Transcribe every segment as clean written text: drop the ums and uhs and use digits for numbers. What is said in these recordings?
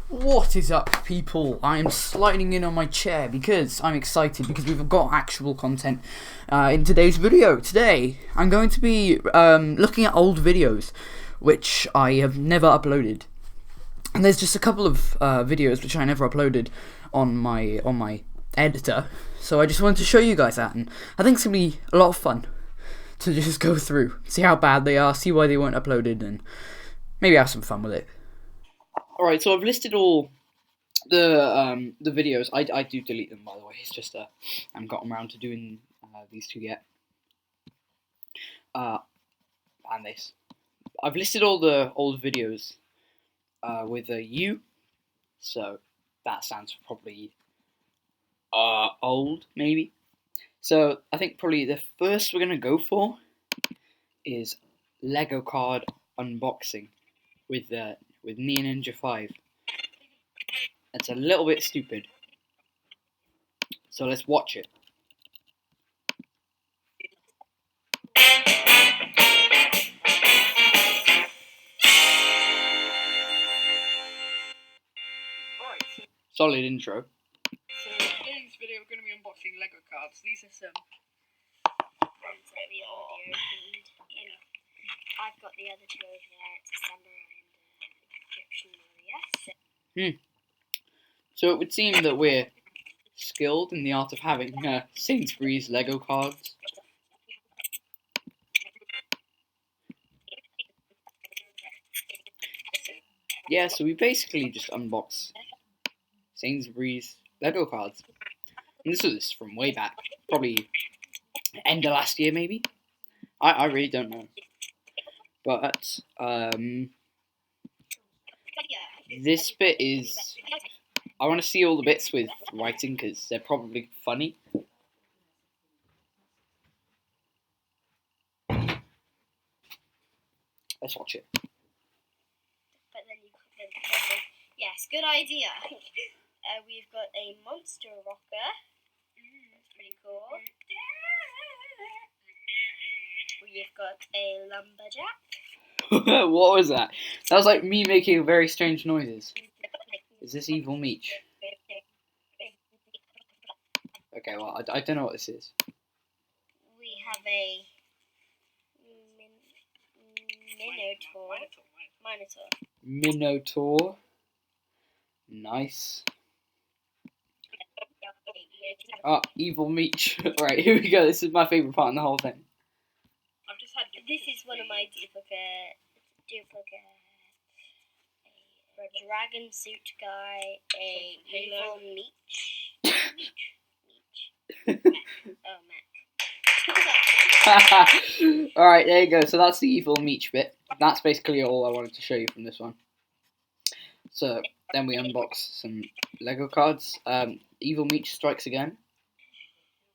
What is up, people? I am sliding in on my chair because I'm excited because we've got actual content in today's video. Today, I'm going to be looking at old videos which I have never uploaded, and there's just a couple of videos which I never uploaded on my editor. So I just wanted to show you guys that, and I think it's gonna be a lot of fun to just go through, see how bad they are, see why they weren't uploaded, and maybe have some fun with it. Alright, so I've listed all the videos. I do delete them, by the way. It's just I haven't gotten around to doing these two yet. And this. I've listed all the old videos with a U, so that stands for probably old, maybe. So I think probably the first we're gonna go for is Lego card unboxing with Nia Ninja 5. It's a little bit stupid, so let's watch it. Solid intro. So today's video we're going to be unboxing Lego cards. These are some ones that we already opened. I've got the other two over there. It's a Samurai and Egyptian warrior. So it would seem that we're skilled in the art of having Sainsbury's Lego cards. Yeah, so we basically just unbox Sainsbury's Lego cards. And this was from way back, probably end of last year maybe? I really don't know. But this bit is, I want to see all the bits with writing because they're probably funny. Let's watch it. But then yes, good idea. We've got a monster rocker. That's pretty cool. We've got a lumberjack. What was that? That was like me making very strange noises. Is this Evil Meech? Okay, well, I don't know what this is. We have a Minotaur. Nice. Ah, Evil Meech. Right, here we go. This is my favourite part in the whole thing. I've just had. This is one of my duplicate. A dragon suit guy, a Evil Meech. Mac. Alright, there you go. So that's the Evil Meech bit. That's basically all I wanted to show you from this one. So then we unbox some Lego cards. Evil Meech strikes again.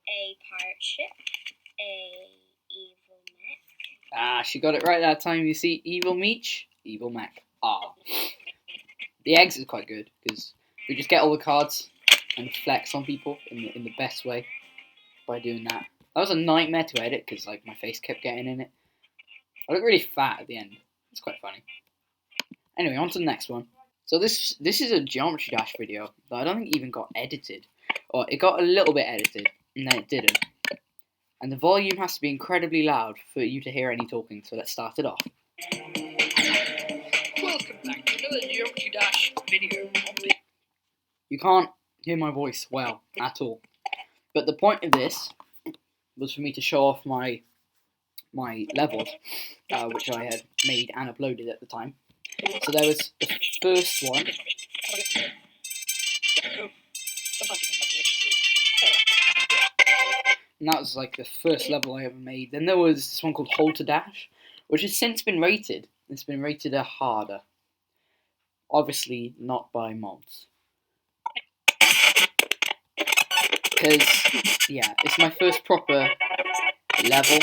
A pirate ship. A evil mech. Ah, she got it right that time. You see, Evil Meech, Evil Mech. Ah. The eggs is quite good because we just get all the cards and flex on people in the best way by doing that. That was a nightmare to edit because like my face kept getting in it. I look really fat at the end. It's quite funny. Anyway, on to the next one. So this is a Geometry Dash video that I don't think even got edited. Or it got a little bit edited, and then it didn't. And the volume has to be incredibly loud for you to hear any talking, so let's start it off. Welcome back to another Geometry Dash video. You can't hear my voice well at all. But the point of this was for me to show off my levels, which I had made and uploaded at the time. So there was the first one. And that was like the first level I ever made. Then there was this one called Halter Dash, which has since been rated. It's been rated a harder. Obviously not by mods. Because, yeah, it's my first proper level,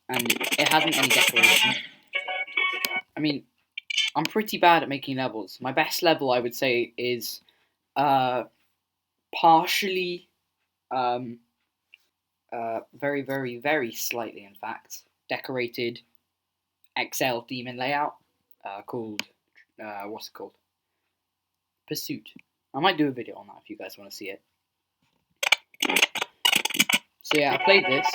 and it hadn't any decoration. I mean, I'm pretty bad at making levels. My best level, I would say, is partially, very, very, very slightly, in fact, decorated XL demon layout called what's it called? Pursuit. I might do a video on that if you guys want to see it. So yeah, I played this.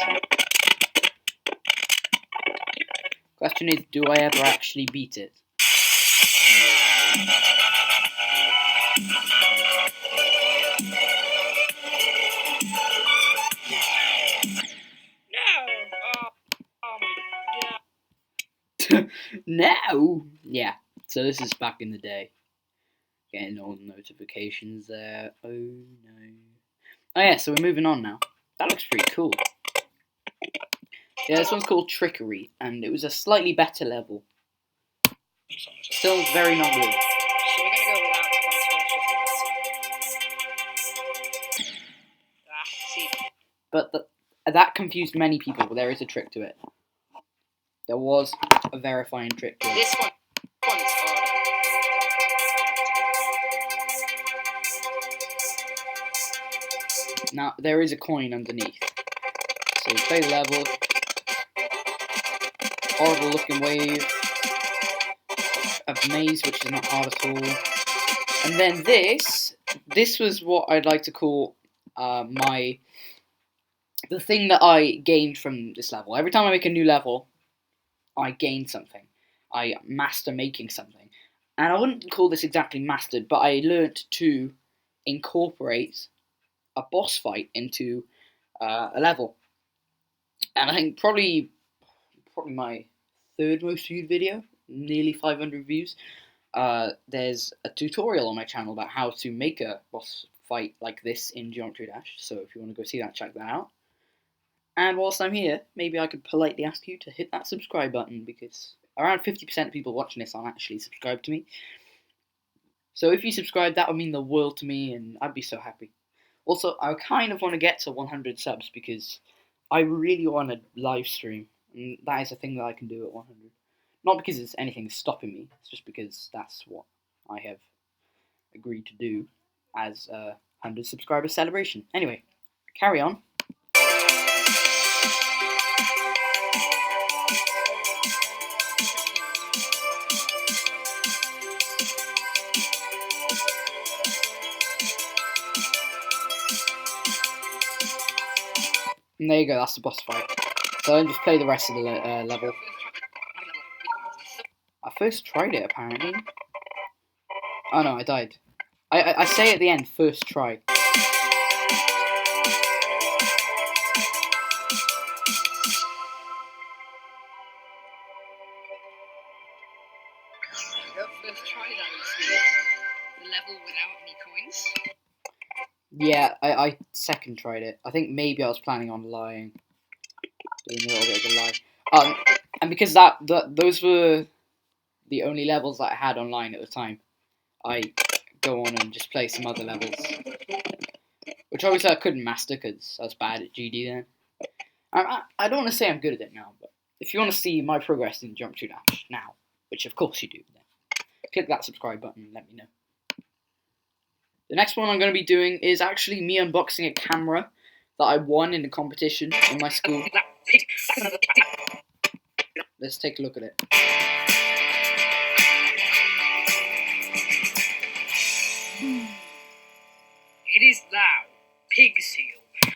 Question is, do I ever actually beat it? No! Yeah, so this is back in the day. Getting all the notifications there. Oh no. Oh yeah, so we're moving on now. That looks pretty cool. Yeah, this one's called Trickery, and it was a slightly better level. Still very not good. So we're gonna go without the points first. See. But that confused many people. There is a trick to it. There was a verifying trick to it. This one's harder. Now, there is a coin underneath. So you play the level. Horrible looking wave. A maze, which is not hard at all. And then this was what I'd like to call the thing that I gained from this level. Every time I make a new level, I gain something. I master making something. And I wouldn't call this exactly mastered, but I learnt to incorporate a boss fight into a level. And I think probably my third most viewed video, nearly 500 views. There's a tutorial on my channel about how to make a boss fight like this in Geometry Dash, so if you want to go see that, check that out. And whilst I'm here, maybe I could politely ask you to hit that subscribe button, because around 50% of people watching this aren't actually subscribed to me. So if you subscribe, that would mean the world to me, and I'd be so happy. Also, I kind of want to get to 100 subs, because I really want to live stream, and that is a thing that I can do at 100. Not because there's anything stopping me, it's just because that's what I have agreed to do as a 100 subscriber celebration. Anyway, carry on. And there you go, that's the boss fight. So then just play the rest of the level. I first tried it, apparently. Oh no, I died. I say at the end, first try. First try that is the level without any coins. Yeah, I second tried it. I think maybe I was planning on lying. Doing a little bit of a lie. And because those were the only levels that I had online at the time, I go on and just play some other levels. Which obviously I couldn't master because I was bad at GD then. I don't want to say I'm good at it now, but if you want to see my progress in Geometry Dash now, which of course you do, then click that subscribe button and let me know. The next one I'm going to be doing is actually me unboxing a camera that I won in a competition in my school. Let's take a look at it. It is thou, Pig Seal.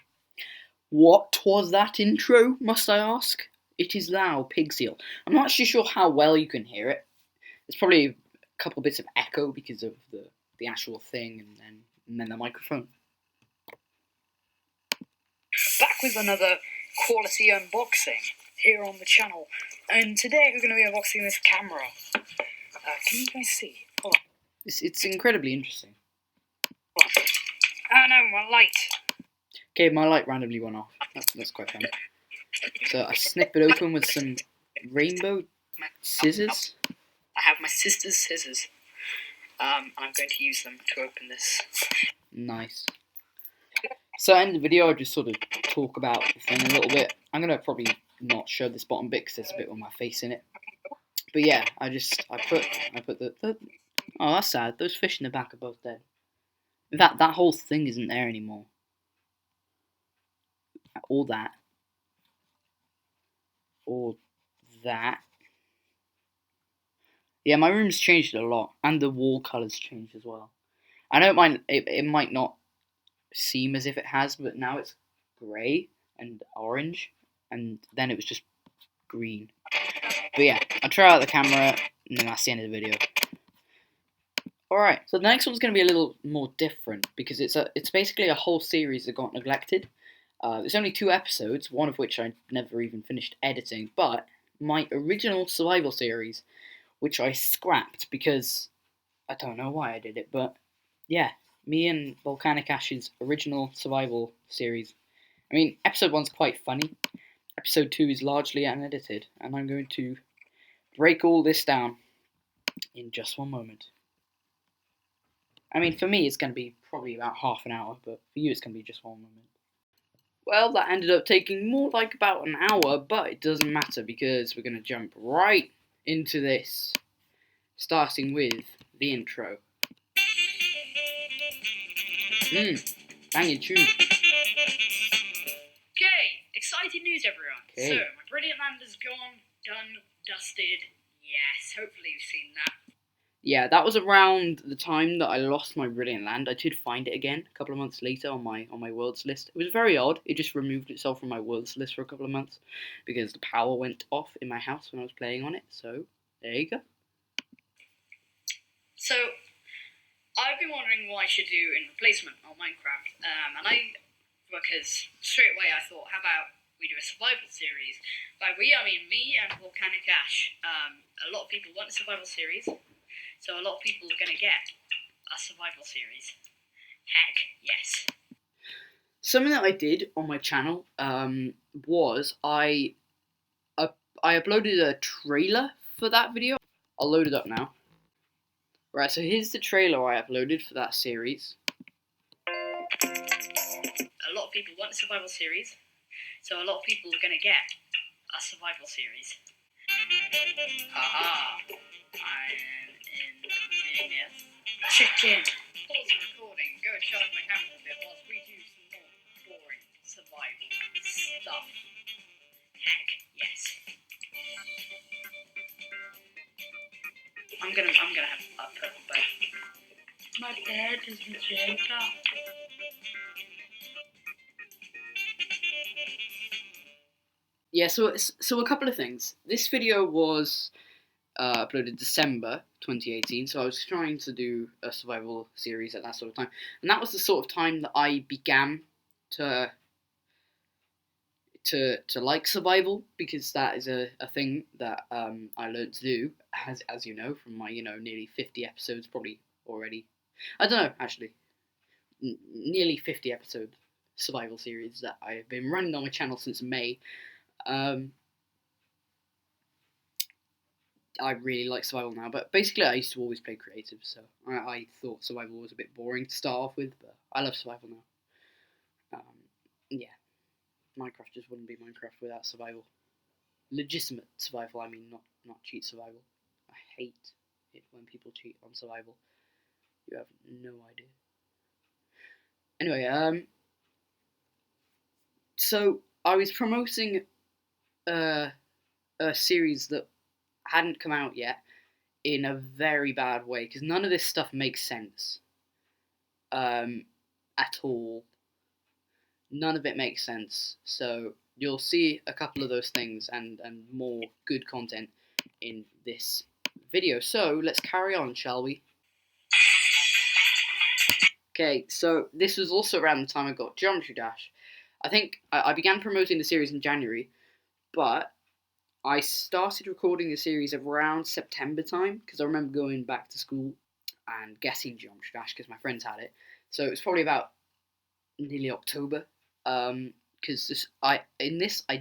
What was that intro, must I ask? It is thou, Pig Seal. I'm not actually sure how well you can hear it. There's probably a couple bits of echo because of the actual thing and then the microphone. Back with another quality unboxing here on the channel. And today we're going to be unboxing this camera. Can you guys see? Hold on. It's incredibly interesting. Hold on. Oh no, my light. Okay, my light randomly went off. That's quite funny. So I snip it open with some rainbow scissors. I have my sister's scissors. I'm going to use them to open this. Nice. So in the video, I just sort of talk about the thing a little bit. I'm gonna probably not show this bottom bit because there's a bit with my face in it. But yeah, I put the oh, that's sad. Those fish in the back are both dead. That whole thing isn't there anymore. All that. Yeah, my room's changed a lot, and the wall colours changed as well. I know it might not seem as if it has, but now it's grey and orange, and then it was just green. But yeah, I'll try out the camera, and then that's the end of the video. Alright, so the next one's going to be a little more different, because it's basically a whole series that got neglected. There's only 2 episodes, one of which I never even finished editing, but my original survival series, which I scrapped because I don't know why I did it, but yeah, me and Volcanic Ash's original survival series. I mean, episode 1's quite funny, episode 2 is largely unedited, and I'm going to break all this down in just one moment. I mean, for me, it's going to be probably about half an hour, but for you, it's going to be just one moment. Well, that ended up taking more like about an hour, but it doesn't matter because we're going to jump right into this, starting with the intro. Banging tune. Okay, exciting news, everyone. Okay. So, my Brilliant Land is gone, done, dusted. Yes, hopefully you've seen that. Yeah, that was around the time that I lost my Brilliant Land. I did find it again a couple of months later on my worlds list. It was very odd. It just removed itself from my worlds list for a couple of months because the power went off in my house when I was playing on it. So there you go. So, I've been wondering what I should do in replacement on Minecraft, because straight away I thought, how about we do a survival series? By we, I mean me and Volcanic Ash. A lot of people want a survival series. So a lot of people are going to get a survival series. Heck, yes. Something that I did on my channel was I uploaded a trailer for that video. I'll load it up now. Right, so here's the trailer I uploaded for that series. A lot of people want a survival series. So a lot of people are going to get a survival series. Haha. I'm in this. Chicken. Pause the recording. Go charge my camera a bit whilst we do some more boring survival stuff. Heck, yes. I'm gonna have a purple bed. My bed is magenta. Yeah, so a couple of things. This video was uploaded December 2018, so I was trying to do a survival series at that sort of time, and that was the sort of time that I began to like survival, because that is a thing that I learned to do, as you know, from my nearly 50 episodes probably already. I don't know, actually, nearly 50 episode survival series that I've been running on my channel since May. I really like survival now, but basically I used to always play creative, so I thought survival was a bit boring to start off with, but I love survival now. Yeah, Minecraft just wouldn't be Minecraft without survival. Legitimate survival, I mean, not cheat survival. I hate it when people cheat on survival. You have no idea. Anyway, so I was promoting a series that hadn't come out yet in a very bad way, because none of this stuff makes sense at all. None of it makes sense, so you'll see a couple of those things and more good content in this video. So let's carry on, shall we? Okay, so this was also around the time I got Geometry Dash. I think I began promoting the series in January, but I started recording the series around September time, because I remember going back to school and getting Geometry Dash because my friends had it. So it was probably about nearly October. Because I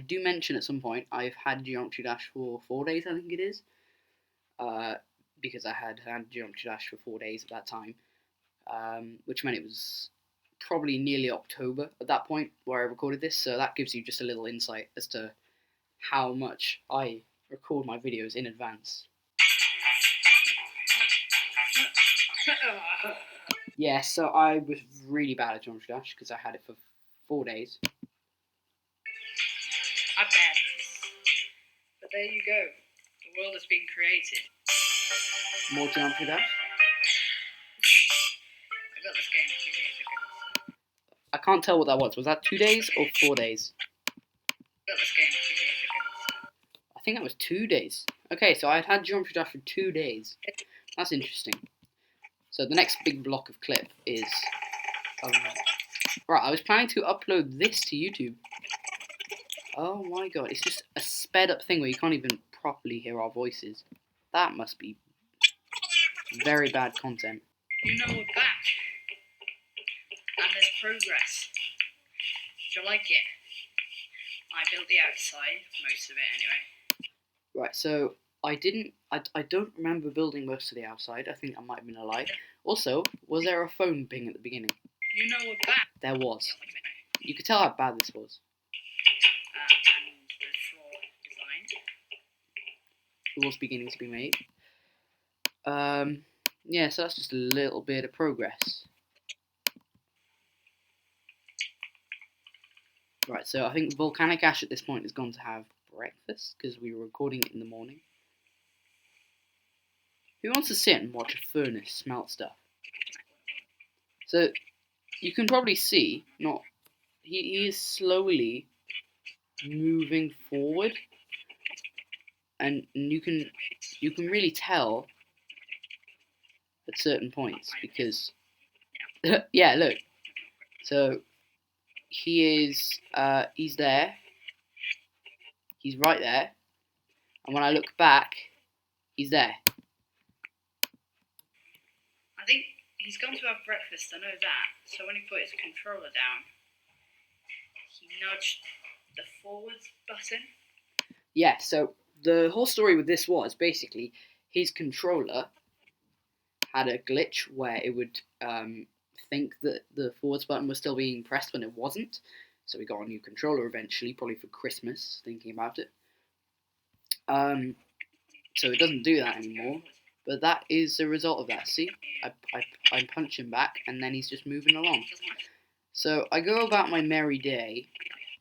do mention at some point I've had Geometry Dash for 4 days, I think it is. Because I had Geometry Dash for 4 days at that time, which meant it was probably nearly October at that point where I recorded this. So that gives you just a little insight as to how much I record my videos in advance. Yeah, so I was really bad at Geometry Dash because I had it for 4 days. I bet. But there you go. The world has been created. More Geometry Dash? I got this game 2 days ago. I can't tell what that was. Was that 2 days or 4 days? I got this game 2 days ago. I think that was 2 days. Okay, so I had Geometry Dash for 2 days. That's interesting. So the next big block of clip is... right, I was planning to upload this to YouTube. Oh my god, it's just a sped up thing where you can't even properly hear our voices. That must be very bad content. You know we're back. And there's progress. Do you like it? I built the outside, most of it anyway. Right, so I don't remember building most of the outside. I think that might have been a lie. Also, was there a phone ping at the beginning? You know we're back. There was. You could tell how bad this was. And the floor designed. It was beginning to be made. Yeah, so that's just a little bit of progress. Right, so I think Volcanic Ash at this point has gone to have breakfast because we were recording it in the morning. Who wants to sit and watch a furnace smelt stuff? So you can probably see, he is slowly moving forward, and you can really tell at certain points because yeah, look. So he is he's there. He's right there. And when I look back, he's there. I think he's gone to have breakfast, I know that. So when he put his controller down, he nudged the forwards button. Yeah, so the whole story with this was basically his controller had a glitch where it would think that the forwards button was still being pressed when it wasn't. So we got a new controller eventually, probably for Christmas, thinking about it. So it doesn't do that anymore. But that is the result of that. See, I punch him back, and then he's just moving along. So I go about my merry day,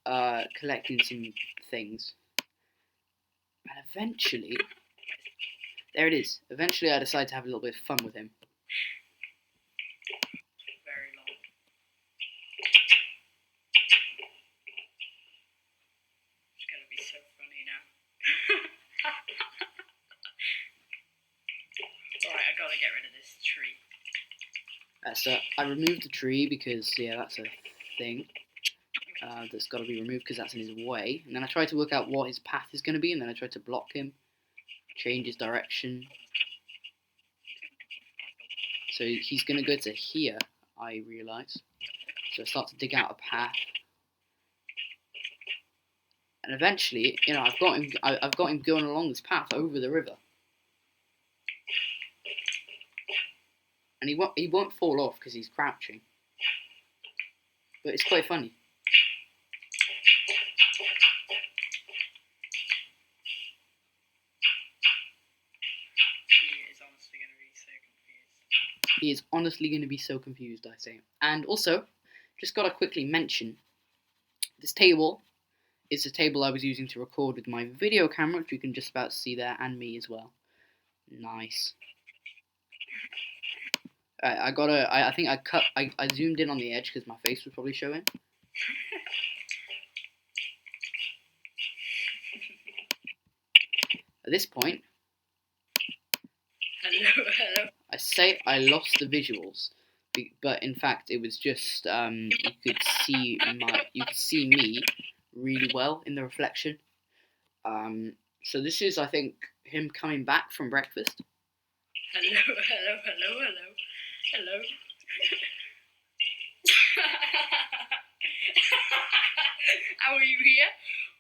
collecting some things. And eventually, there it is. Eventually I decide to have a little bit of fun with him. Very long. It's gonna be so funny now. Alright, I gotta get rid of this tree. So I removed the tree because, yeah, that's a thing that's got to be removed because that's in his way. And then I tried to work out what his path is going to be, and then I tried to block him, change his direction. So he's going to go to here, I realise. So I start to dig out a path. And eventually, you know, I've got him going along this path over the river. And he won't fall off because he's crouching. But it's quite funny. He is honestly going to be so confused, I say. And also, just got to quickly mention, this table is the table I was using to record with my video camera, which you can just about see there, and me as well. Nice. I think I zoomed in on the edge because my face was probably showing. At this point, hello. I say I lost the visuals, but in fact it was just you could see me really well in the reflection. So this is, I think, him coming back from breakfast. Hello. How are you here?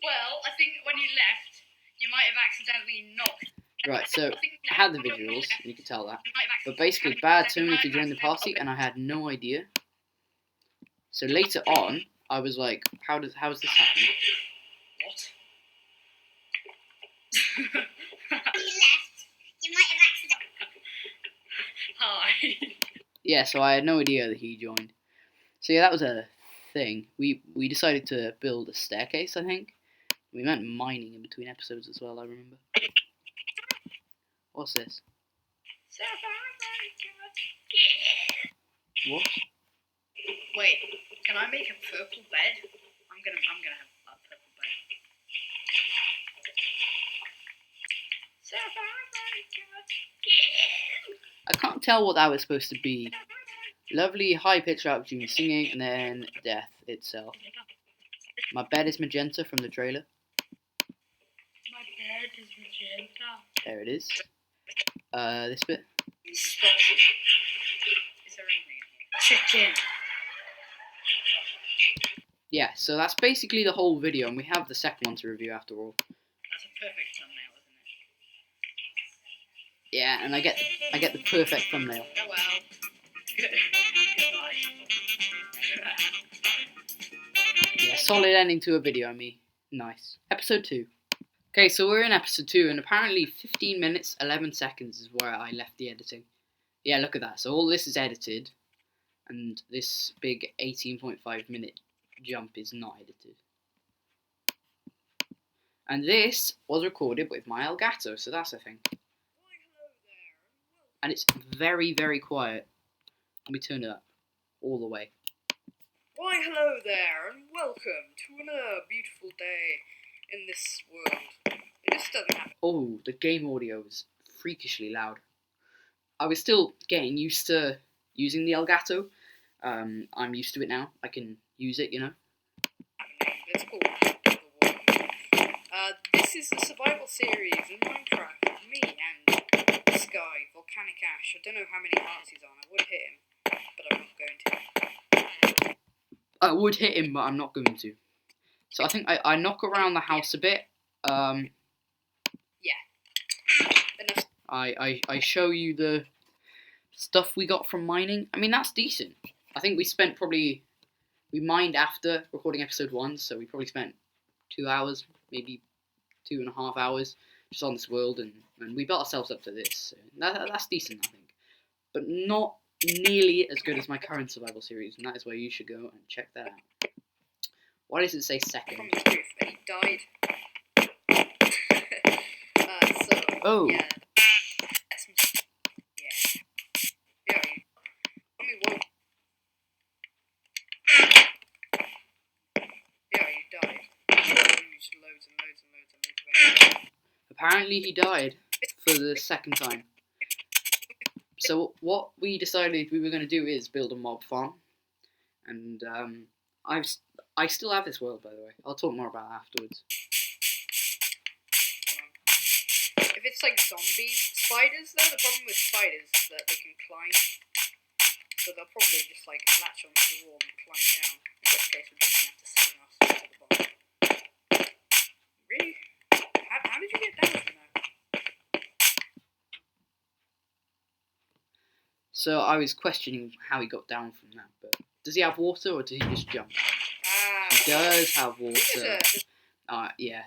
Well, I think when you left, you might have accidentally knocked. Right, so I had the visuals, you could tell that. But basically, Bad told me to join the party, and I had no idea. So later on, I was like, how is this happening? What? You might have accidentally. Hi. Yeah, so I had no idea that he joined. So yeah, that was a thing. We decided to build a staircase, I think. We went mining in between episodes as well, I remember. What's this? What? Wait, can I make a purple bed? I'm gonna have a purple bed. I can't tell what that was supposed to be. Lovely high-pitched out-tune singing, and then death itself. My bed is magenta from the trailer. My bed is magenta. There it is. This bit. Stop. Is there anything in here? Chicken. Yeah, so that's basically the whole video, and we have the second one to review after all. That's a perfect thumbnail, isn't it? Yeah, and I get the perfect thumbnail. Oh well. Yeah, solid ending to a video, I mean. Nice. Episode 2. Okay, so we're in episode 2, and apparently 15 minutes, 11 seconds is where I left the editing. Yeah, look at that. So all this is edited, and this big 18.5 minute jump is not edited. And this was recorded with my Elgato, so that's a thing. And it's very, very quiet. Let me turn it up all the way. Why hello there, and welcome to another beautiful day in this world. This doesn't happen. Oh, the game audio is freakishly loud. I was still getting used to using the Elgato. I'm used to it now. I can use it, you know. It's called this is the survival series in Minecraft with me and this guy, Volcanic Ash. I don't know how many hearts he's on. I would hit him, but I'm not going to. I would hit him, but I'm not going to. So I think I knock around the house a bit. Yeah. Enough. I show you the stuff we got from mining. I mean, that's decent. I think we mined after recording episode 1, so we probably spent 2 hours, maybe 2.5 hours just on this world, and we built ourselves up to this. So that's decent, I think. But not nearly as good as my current survival series, and that is where you should go and check that out. Why does it say second? From the truth, and he died. Oh. Yeah. Yeah. I mean, well. Yeah, he died. Loads and loads of energy. Apparently he died for the second time. So what we decided we were going to do is build a mob farm, and I still have this world, by the way. I'll talk more about it afterwards. If it's like spiders though, the problem with spiders is that they can climb, so they'll probably just like latch onto the wall and climb down. In which case we're just gonna have to swing ourselves to the bottom. Really? How did you get down from that? So I was questioning how he got down from that, but does he have water or does he just jump? He does have water. Yeah.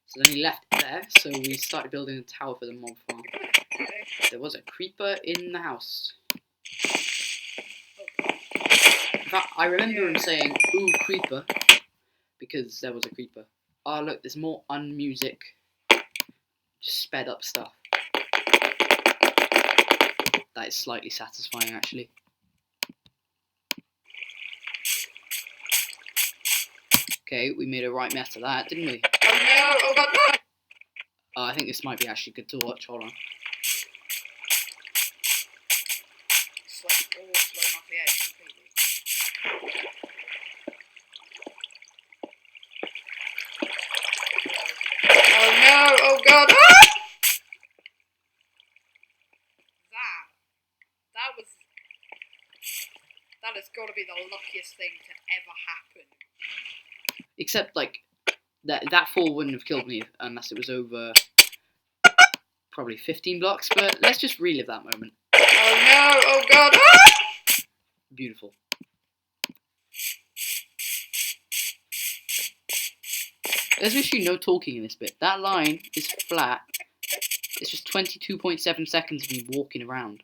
So then he left it there, so we started building a tower for the mob farm. There was a creeper in the house. In fact, I remember him saying, "Ooh, creeper," because there was a creeper. Oh, look, there's more unmusic, just sped up stuff. That is slightly satisfying, actually. Okay, we made a right mess of that, didn't we? Oh no! Oh god, no! I think this might be actually good to watch. Hold on. It's like all blown off the edge completely. Oh no! Oh god! Ah! That has got to be the luckiest thing to ever happen. Except, like, that fall wouldn't have killed me unless it was over probably 15 blocks, but let's just relive that moment. Oh no! Oh god! Ah! Beautiful. There's literally no talking in this bit. That line is flat. It's just 22.7 seconds of me walking around.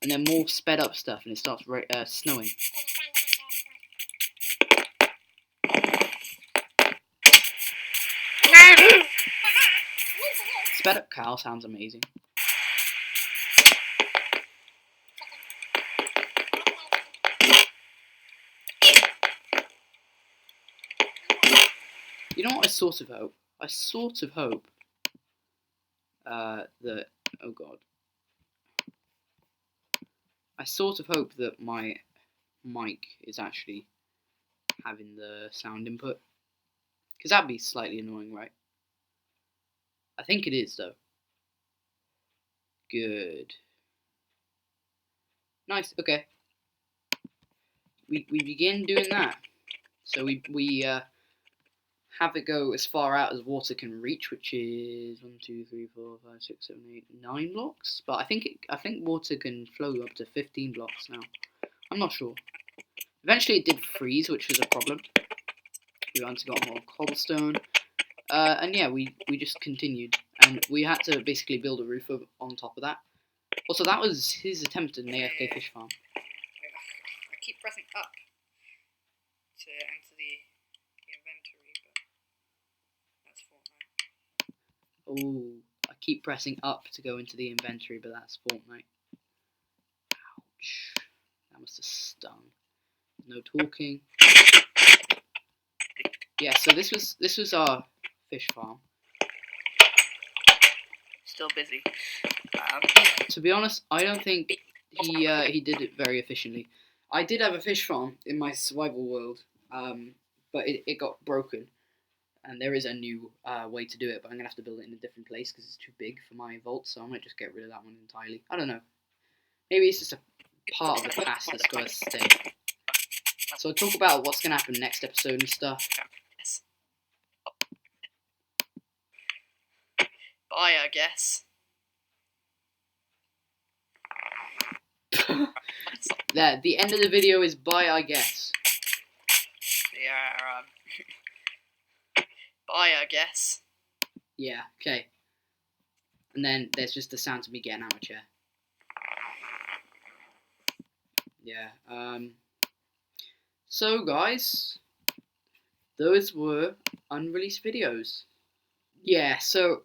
And then more sped up stuff, and it starts snowing. Sped up cow sounds amazing. You know what I sort of hope? I sort of hope that, oh god. I sort of hope that my mic is actually having the sound input. Because that'd be slightly annoying, right? I think it is, though. Good. Nice, okay. We begin doing that. So we have it go as far out as water can reach, which is 1, 2, 3, 4, 5, 6, 7, 8, 9 blocks. But I think water can flow up to 15 blocks now. I'm not sure. Eventually it did freeze, which was a problem. We once got more cobblestone. And yeah, we just continued. And we had to basically build a roof on top of that. Also, that was his attempt at an AFK fish farm. I keep pressing up to enter the inventory, but that's Fortnite. Oh, I keep pressing up to go into the inventory, but that's Fortnite. Ouch. That must have stung. No talking. Yeah, so this was our fish farm. Still busy. To be honest, I don't think he did it very efficiently. I did have a fish farm in my survival world, but it got broken, and there is a new way to do it. But I'm gonna have to build it in a different place because it's too big for my vault. So I might just get rid of that one entirely. I don't know. Maybe it's just a part of the past that's got to stay. So I'll talk about what's gonna happen next episode and stuff. Bye, I guess. There, the end of the video is bye, I guess. Yeah, bye, I guess. Yeah, okay. And then there's just the sound of me getting out of my chair. Yeah, so guys, those were unreleased videos. Yeah, so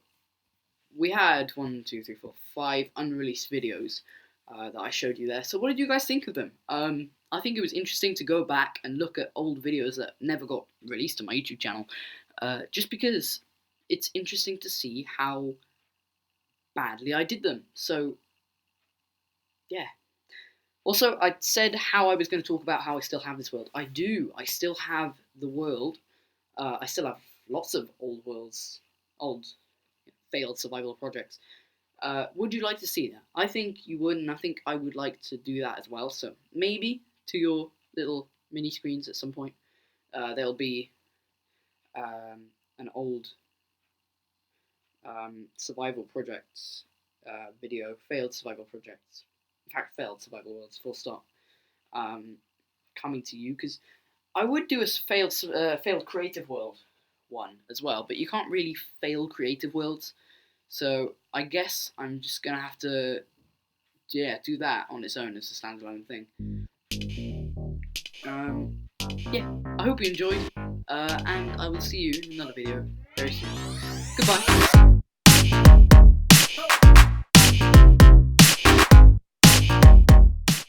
we had 1, 2, 3, 4, 5 unreleased videos that I showed you there. So what did you guys think of them? I think it was interesting to go back and look at old videos that never got released on my YouTube channel, just because it's interesting to see how badly I did them. So, yeah. Also, I said how I was going to talk about how I still have this world. I do. I still have the world. I still have lots of old worlds, old failed survival projects. Would you like to see that? I think you would, and I think I would like to do that as well. So maybe to your little mini screens at some point, there'll be an old survival projects video, failed survival projects. In fact, failed survival worlds, full stop. Coming to you, because I would do a failed creative world one as well, but you can't really fail creative worlds. So I guess I'm just gonna have to, do that on its own as a standalone thing. Yeah, I hope you enjoyed, and I will see you in another video very soon. Goodbye.